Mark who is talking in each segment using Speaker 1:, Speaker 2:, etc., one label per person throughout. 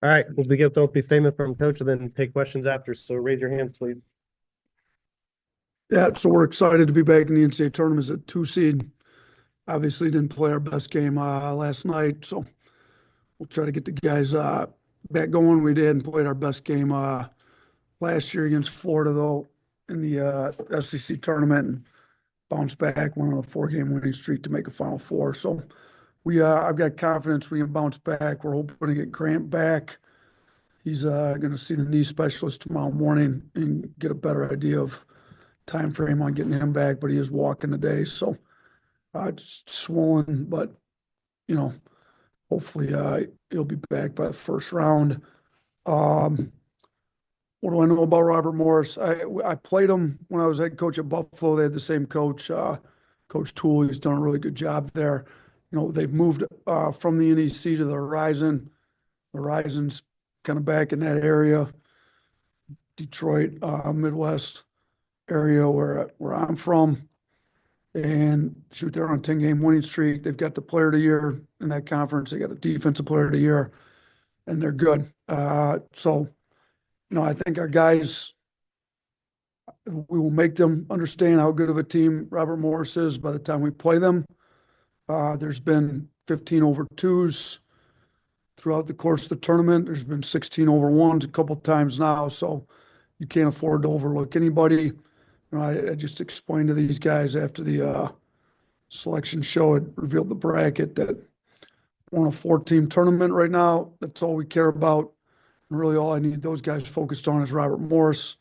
Speaker 1: All right, we'll begin with the opening statement from coach and then take questions after. So raise your hands, please.
Speaker 2: Yeah, so we're excited to be back in the NCAA tournament as a 2 seed. Obviously, didn't play our best game last night, so we'll try to get the guys back going. We did and played our best game last year against Florida, though, in the SEC tournament, and bounced back, went on a 4-game winning streak to make a Final Four. So I've got confidence we can bounce back. We're hoping to get Grant back. He's going to see the knee specialist tomorrow morning and get a better idea of time frame on getting him back, but he is walking today. So just swollen, but you know, hopefully he'll be back by the first round. Um, what do I know about Robert Morris? I played him when I was head coach at Buffalo. They had the same coach, Coach Toole. He's done a really good job there. You know, they've moved from the NEC to the Horizon. The Horizon's kind of back in that area, Detroit, Midwest area where I'm from. And shoot, they're on a 10-game winning streak. They've got the player of the year in that conference. They got the defensive player of the year, and they're good. I think our guys, we will make them understand how good of a team Robert Morris is by the time we play them. There's been 15 over twos throughout the course of the tournament. There's been 16 over ones a couple times now, so you can't afford to overlook anybody. I just explained to these guys after the selection show, it revealed the bracket that we're on a 4-team tournament right now. That's all we care about. And really all I need those guys focused on is Robert Morris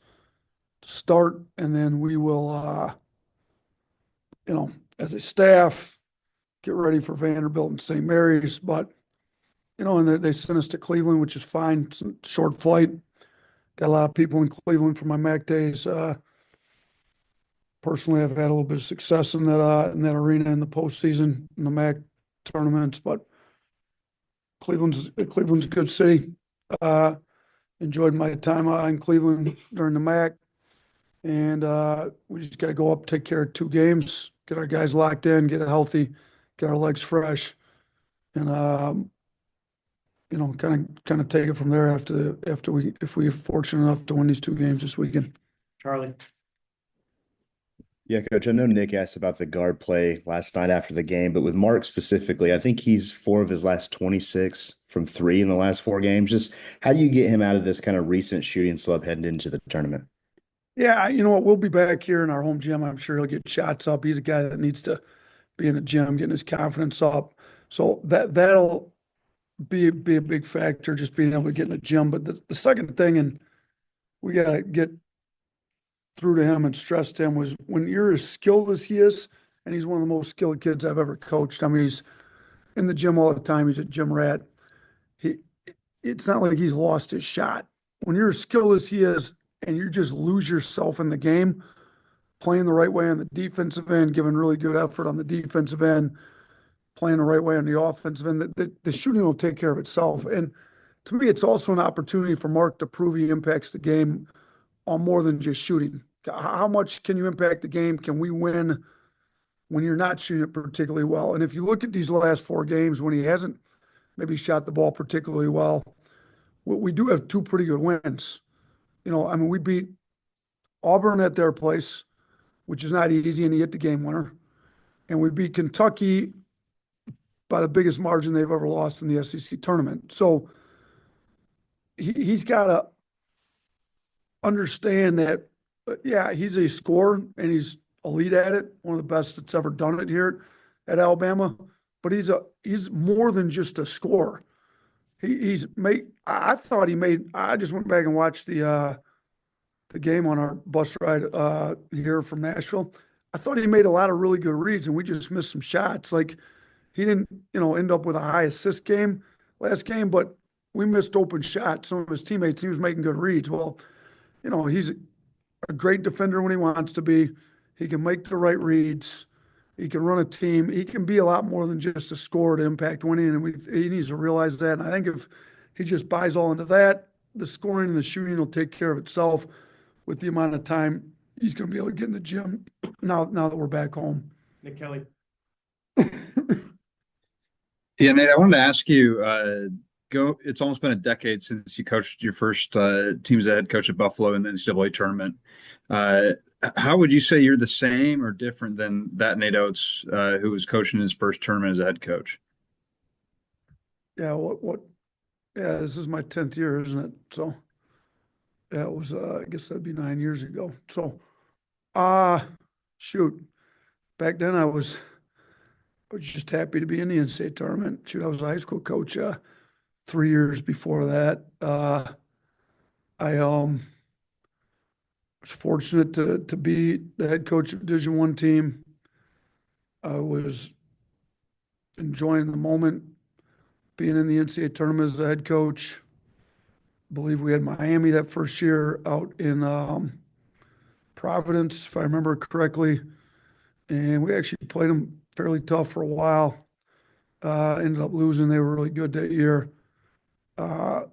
Speaker 2: to start. And then we will, as a staff, get ready for Vanderbilt and St. Mary's. But, and they sent us to Cleveland, which is fine. It's a short flight. Got a lot of people in Cleveland from my MAC days. Personally, I've had a little bit of success in that arena in the postseason in the MAC tournaments, but Cleveland's a good city. Enjoyed my time in Cleveland during the MAC, and we just got to go up, take care of 2 games, get our guys locked in, get it healthy, get our legs fresh, and kind of take it from there if we're fortunate enough to win these 2 games this weekend.
Speaker 1: Charlie.
Speaker 3: Yeah, Coach, I know Nick asked about the guard play last night after the game, but with Mark specifically, I think he's 4 of his last 26 from 3 in the last 4 games. Just how do you get him out of this kind of recent shooting slump heading into the tournament?
Speaker 2: Yeah, you know what? We'll be back here in our home gym. I'm sure he'll get shots up. He's a guy that needs to be in the gym, getting his confidence up. So that'll be a big factor, just being able to get in the gym. But the second thing, and we got to get through to him and stress to him, was when you're as skilled as he is, and he's one of the most skilled kids I've ever coached. I mean, he's in the gym all the time. He's a gym rat. He, it's not like he's lost his shot. When you're as skilled as he is, and you just lose yourself in the game, playing the right way on the defensive end, giving really good effort on the defensive end, playing the right way on the offensive end, the shooting will take care of itself. And to me, it's also an opportunity for Mark to prove he impacts the game on more than just shooting. How much can you impact the game? Can we win when you're not shooting it particularly well? And if you look at these last 4 games when he hasn't maybe shot the ball particularly well, we do have 2 pretty good wins. I mean, we beat Auburn at their place, which is not easy, and he hit the game winner. And we beat Kentucky by the biggest margin they've ever lost in the SEC tournament. So he's got to understand that, yeah, he's a scorer and he's elite at it, one of the best that's ever done it here at Alabama. But he's more than just a scorer. I thought he made. I just went back and watched the game on our bus ride here from Nashville. I thought he made a lot of really good reads, and we just missed some shots. Like he didn't, end up with a high assist game last game, but we missed open shots. Some of his teammates, he was making good reads. Well, he's a great defender when he wants to be. He can make the right reads. He can run a team. He can be a lot more than just a scorer to impact winning, and he needs to realize that. And I think if he just buys all into that, the scoring and the shooting will take care of itself with the amount of time he's going to be able to get in the gym now that we're back home.
Speaker 1: Nick Kelly.
Speaker 4: Yeah, Nate, I wanted to ask you, it's almost been a decade since you coached your first team as a head coach at Buffalo in the NCAA tournament. Uh, how would you say you're the same or different than that Nate Oats, who was coaching his first tournament as a head coach?
Speaker 2: Yeah, yeah, this is my 10th year, isn't it? So yeah, it was, I guess that'd be 9 years ago. So, uh, shoot, back then I was just happy to be in the NCAA tournament. Shoot, I was a high school coach, 3 years before that. I was fortunate to be the head coach of Division One team. I was enjoying the moment being in the NCAA tournament as the head coach. I believe we had Miami that first year out in Providence, if I remember correctly, and we actually played them fairly tough for a while. Ended up losing. They were really good that year. Uh,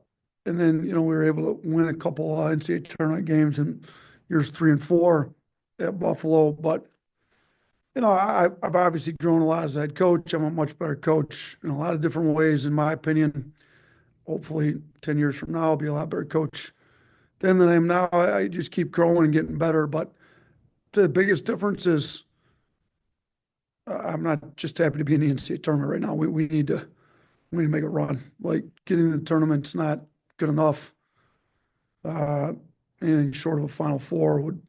Speaker 2: and then, we were able to win a couple NCAA tournament games in years 3 and 4 at Buffalo. But, I've obviously grown a lot as a head coach. I'm a much better coach in a lot of different ways, in my opinion. Hopefully, 10 years from now, I'll be a lot better coach than I am now. I just keep growing and getting better. But the biggest difference is I'm not just happy to be in the NCAA tournament right now. We need to make a run. Like, getting the tournament's not good enough. Uh, Anything short of a Final Four would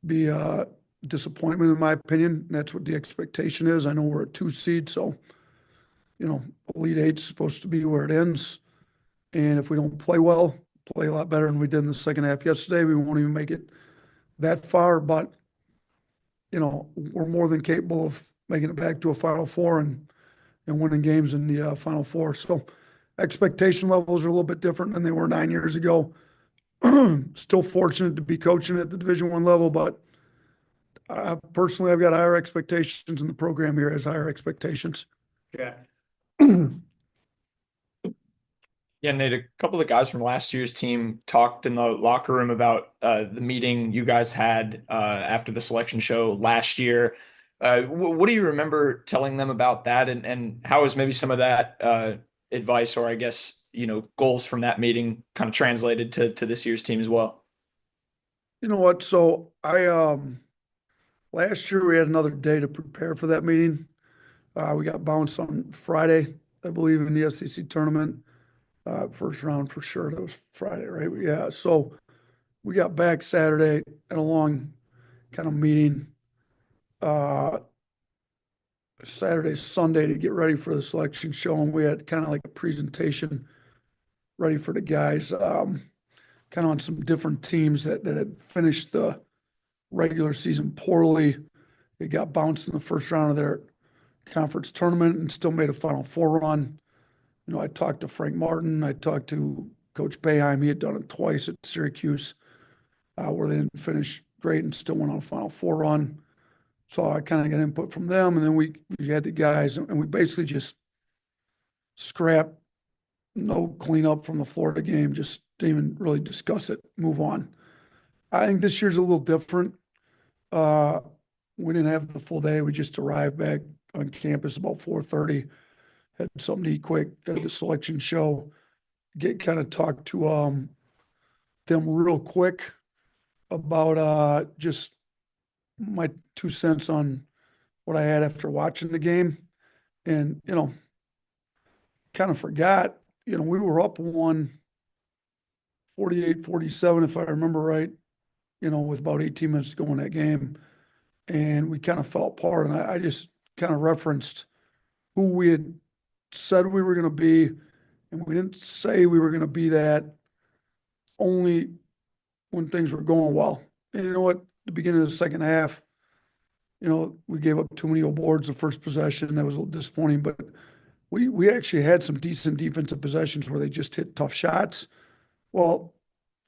Speaker 2: be a disappointment, in my opinion. And that's what the expectation is. I know we're a 2 seed, so Elite Eight's supposed to be where it ends. And if we don't play well, play a lot better than we did in the second half yesterday, we won't even make it that far. But we're more than capable of making it back to a Final Four and winning games in the Final Four. So expectation levels are a little bit different than they were 9 years ago. Still fortunate to be coaching at the Division One level, but personally, I've got higher expectations, and the program here has higher expectations.
Speaker 5: Yeah. Yeah, Nate, a couple of guys from last year's team talked in the locker room about the meeting you guys had after the selection show last year. What do you remember telling them about that, and how is maybe some of that advice, or I guess, goals from that meeting kind of translated to this year's team as well?
Speaker 2: You know what? So last year we had another day to prepare for that meeting. We got bounced on Friday, I believe, in the SEC tournament. First round for sure. That was Friday, right? Yeah. So we got back Saturday at a long kind of meeting. Saturday, Sunday to get ready for the selection show, and we had kind of like a presentation ready for the guys, kind of on some different teams that had finished the regular season poorly. They got bounced in the first round of their conference tournament and still made a Final Four run. I talked to Frank Martin. I talked to Coach Boeheim. He had done it twice at Syracuse, where they didn't finish great and still went on a Final Four run. So I kind of got input from them, and then we had the guys, and we basically just scrapped, no cleanup from the Florida game, just didn't even really discuss it, move on. I think this year's a little different. We didn't have the full day. We just arrived back on campus about 4:30, had something to eat quick at the selection show, kind of talk to them real quick about just my 2 cents on what I had after watching the game. And, kind of forgot, we were up 1, 48-47, if I remember right, with about 18 minutes to go in that game. And we kind of fell apart. And I just kind of referenced who we had said we were going to be. And we didn't say we were going to be that only when things were going well. And you know what? The beginning of the second half, we gave up too many boards the first possession. That was a little disappointing, but we actually had some decent defensive possessions where they just hit tough shots. Well,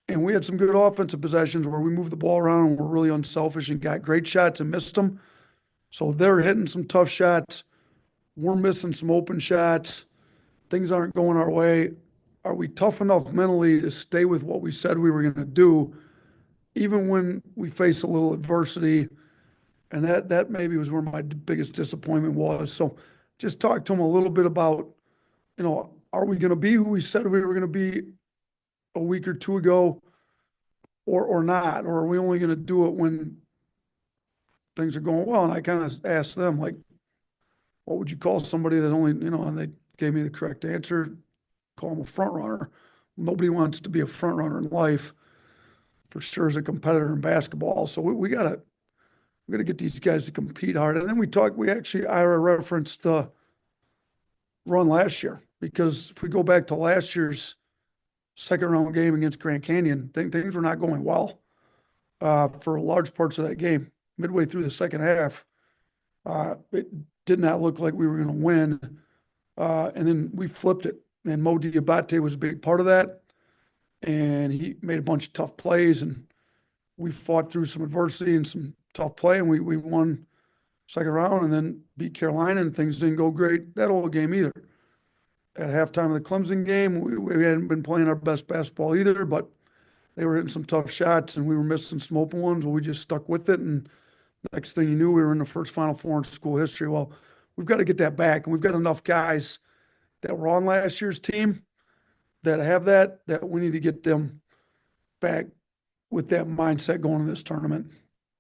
Speaker 2: and we had some good offensive possessions where we moved the ball around and were really unselfish and got great shots and missed them. So they're hitting some tough shots. We're missing some open shots. Things aren't going our way. Are we tough enough mentally to stay with what we said we were going to do, even when we face a little adversity? And that maybe was where my biggest disappointment was. So just talk to them a little bit about, are we going to be who we said we were going to be a week or two ago, or not? Or are we only going to do it when things are going well? And I kind of asked them, like, what would you call somebody that only, and they gave me the correct answer, call them a front runner. Nobody wants to be a front runner in life, for sure, as a competitor in basketball. So we gotta get these guys to compete hard. And then Ira referenced the run last year, because if we go back to last year's second round game against Grand Canyon, things were not going well for large parts of that game. Midway through the second half, it did not look like we were going to win. And then we flipped it. And Mo Diabate was a big part of that. And he made a bunch of tough plays. And we fought through some adversity and some tough play. And we won second round and then beat Carolina. And things didn't go great that whole game either. At halftime of the Clemson game, we hadn't been playing our best basketball either, but they were hitting some tough shots and we were missing some open ones. Well, we just stuck with it. And next thing you knew, we were in the first Final Four in school history. Well, we've got to get that back. And we've got enough guys that were on last year's team that have that we need to get them back with that mindset going into this tournament.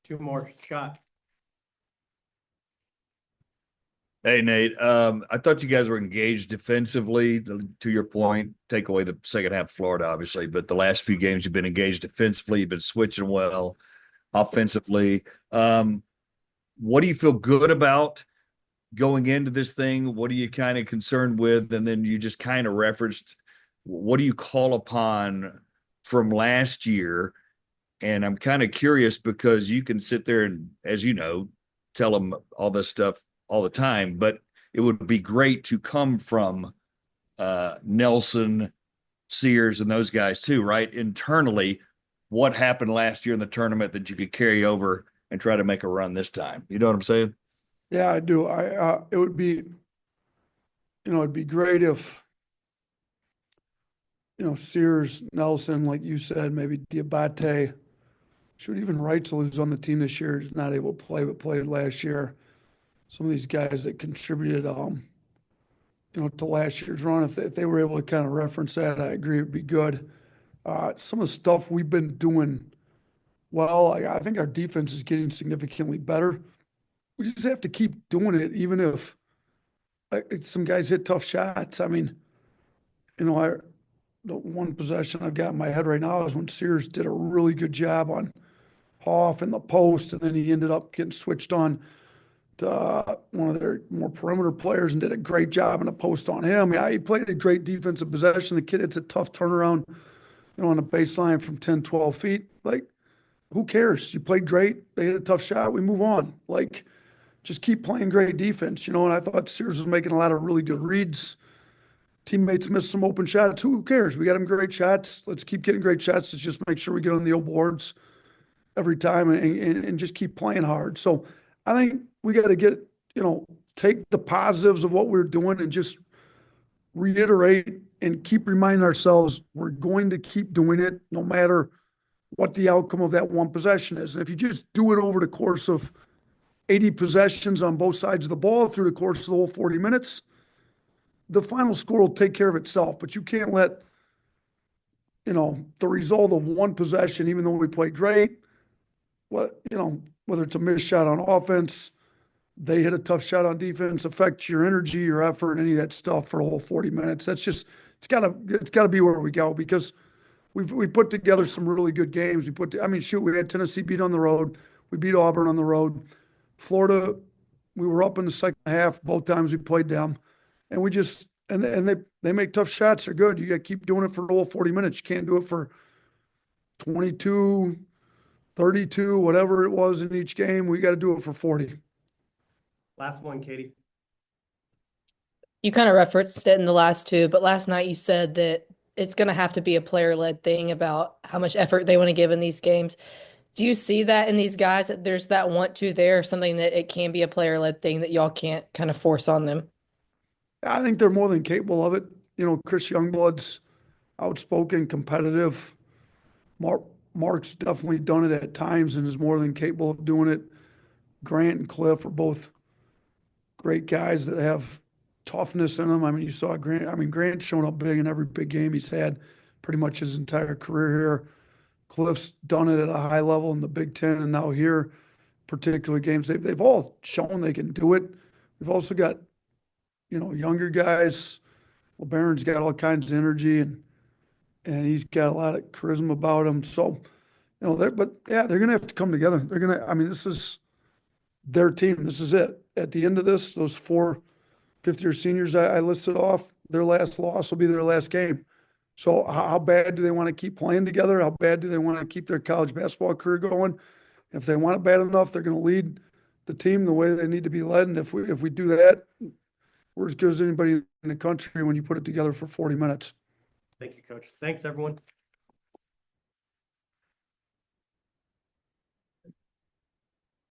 Speaker 6: Two more, Scott.
Speaker 7: Hey, Nate. I thought you guys were engaged defensively. To your point, take away the second half of Florida, obviously, but the last few games you've been engaged defensively. You've been switching well offensively. What do you feel good about going into this thing? What are you kind of concerned with? And then you just kind of referenced, what do you call upon from last year? And I'm kind of curious because you can sit there and, as you know, tell them all this stuff all the time, but it would be great to come from Nelson, Sears, and those guys too, right? Internally, what happened last year in the tournament that you could carry over and try to make a run this time? You know what I'm saying?
Speaker 2: Yeah, I do. It would be, it'd be great if, Sears, Nelson, like you said, maybe Diabate, shoot, even Reitzel, who's on the team this year, is not able to play, but played last year. Some of these guys that contributed, to last year's run, if they were able to kind of reference that, I agree, it'd be good. Some of the stuff we've been doing well, I think our defense is getting significantly better. We just have to keep doing it, even if some guys hit tough shots. I mean, the one possession I've got in my head right now is when Sears did a really good job on Hoff in the post, and then he ended up getting switched on to one of their more perimeter players and did a great job in the post on him. Yeah, he played a great defensive possession. The kid hits a tough turnaround, on the baseline from 10, 12 feet. Like, who cares? You played great. They hit a tough shot. We move on. Like, just keep playing great defense, and I thought Sears was making a lot of really good reads. Teammates missed some open shots. Who cares? We got them great shots. Let's keep getting great shots. Let's just make sure we get on the old boards every time and just keep playing hard. So I think we got to get, take the positives of what we're doing and just reiterate and keep reminding ourselves we're going to keep doing it no matter what the outcome of that one possession is. And if you just do it over the course of 80 possessions on both sides of the ball through the course of the whole 40 minutes, the final score will take care of itself. But you can't let, the result of one possession, even though we played great, whether it's a missed shot on offense, they hit a tough shot on defense, affect your energy, your effort, any of that stuff for the whole 40 minutes. That's just, it's gotta be where we go, because we put together some really good games. We had Tennessee beat on the road. We beat Auburn on the road. Florida, we were up in the second half both times we played them. And we just, and they make tough shots. They're good. You got to keep doing it for the whole 40 minutes. You can't do it for 22, 32, whatever it was in each game. We got to do it for 40.
Speaker 1: Last one, Katie.
Speaker 8: You kind of referenced it in the last two, but last night you said that it's going to have to be a player-led thing about how much effort they want to give in these games. Do you see that in these guys, that there's that want to there, or something that it can be a player-led thing that y'all can't kind of force on them?
Speaker 2: I think they're more than capable of it. Chris Youngblood's outspoken, competitive. Mark's definitely done it at times and is more than capable of doing it. Grant and Cliff are both great guys that have toughness in him. I mean, you saw Grant. I mean, Grant's shown up big in every big game he's had pretty much his entire career here. Cliff's done it at a high level in the Big Ten and now here, particular games. They've all shown they can do it. We've also got, younger guys. LeBaron's got all kinds of energy and he's got a lot of charisma about him. So, they're going to have to come together. This is their team. This is it. At the end of this, those 4 fifth-year seniors I listed off, their last loss will be their last game. So how bad do they want to keep playing together? How bad do they want to keep their college basketball career going? If they want it bad enough, they're going to lead the team the way they need to be led. And if we do that, we're as good as anybody in the country when you put it together for 40 minutes.
Speaker 1: Thank you, Coach. Thanks, everyone.